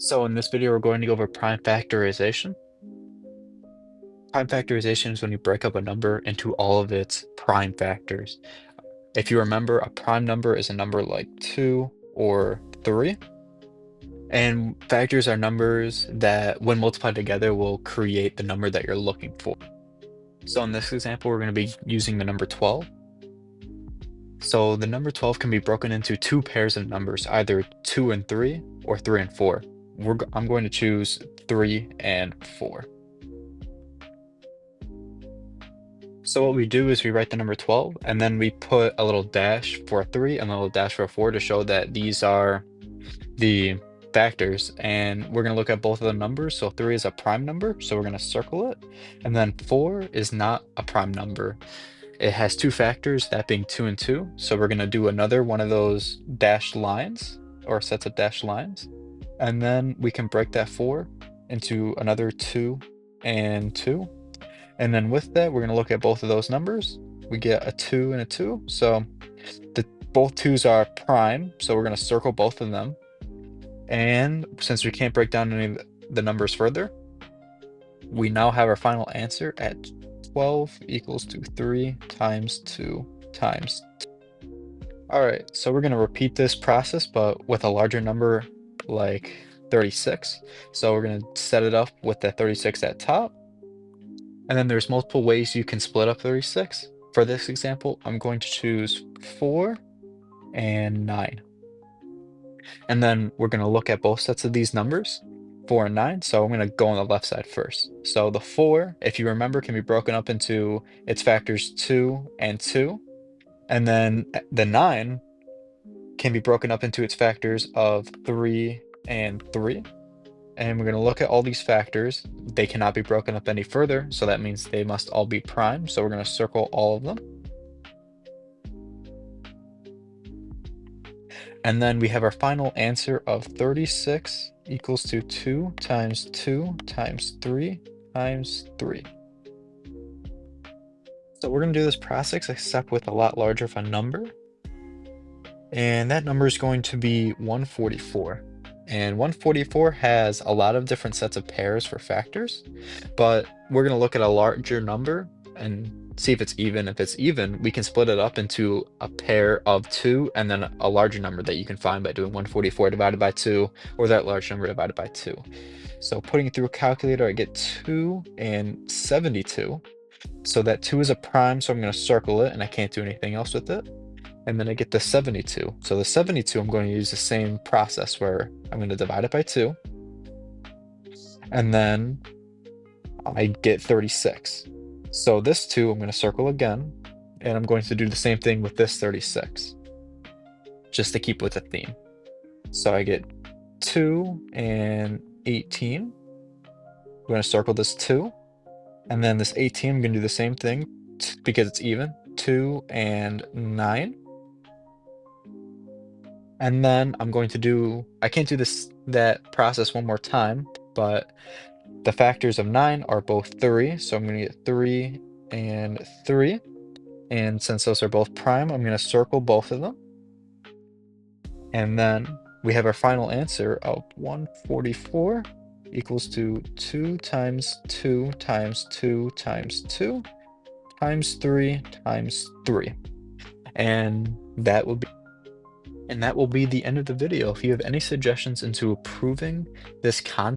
So in this video, we're going to go over prime factorization. Prime factorization is when you break up a number into all of its prime factors. If you remember, a prime number is a number like 2 or 3. And factors are numbers that, when multiplied together, will create the number that you're looking for. So in this example, we're going to be using the number 12. So the number 12 can be broken into two pairs of numbers, either 2 and 3 or 3 and 4. I'm going to choose 3 and 4. So what we do is we write the number 12 and then we put a little dash for a 3 and a little dash for a 4 to show that these are the factors. And we're going to look at both of the numbers. So 3 is a prime number, so we're going to circle it. And then 4 is not a prime number. It has two factors, that being 2 and 2. So we're going to do another one of those dashed lines or sets of dashed lines. And then we can break that 4 into another 2 and 2. And then with that, we're going to look at both of those numbers. We get a 2 and a 2. So both 2's are prime, so we're going to circle both of them. And since we can't break down any of the numbers further, we now have our final answer at 12 equals to 3 times 2 times 2. All right, so we're going to repeat this process, but with a larger number like 36. So we're going to set it up with the 36 at top. And then there's multiple ways you can split up 36. For this example, I'm going to choose 4 and 9. And then we're going to look at both sets of these numbers, 4 and 9. So I'm going to go on the left side first. So the 4, if you remember, can be broken up into its factors 2 and 2. And then the 9 can be broken up into its factors of 3 and 3. And we're going to look at all these factors. They cannot be broken up any further, so that means they must all be prime. So we're going to circle all of them. And then we have our final answer of 36 equals to 2 times 2 times 3 times 3. So we're going to do this process except with a lot larger of a number. And that number is going to be 144. And 144 has a lot of different sets of pairs for factors, but we're going to look at a larger number and see if it's even. If it's even, we can split it up into a pair of 2 and then a larger number that you can find by doing 144 divided by 2 or that large number divided by 2. So putting it through a calculator, I get 2 and 72. So that 2 is a prime, so I'm going to circle it and I can't do anything else with it. And then I get the 72. So the 72, I'm going to use the same process where I'm going to divide it by 2. And then I get 36. So this 2, I'm going to circle again. And I'm going to do the same thing with this 36, just to keep with the theme. So I get 2 and 18. I'm going to circle this 2. And then this 18, I'm going to do the same thing because it's even. 2 and 9. And then I'm going to do, I can't do that process one more time, but the factors of 9 are both 3, so I'm going to get 3 and 3. And since those are both prime, I'm going to circle both of them. And then we have our final answer of 144 equals to 2 times 2 times 2 times 2 times 3 times 3. And that will be the end of the video. If you have any suggestions into improving this concept,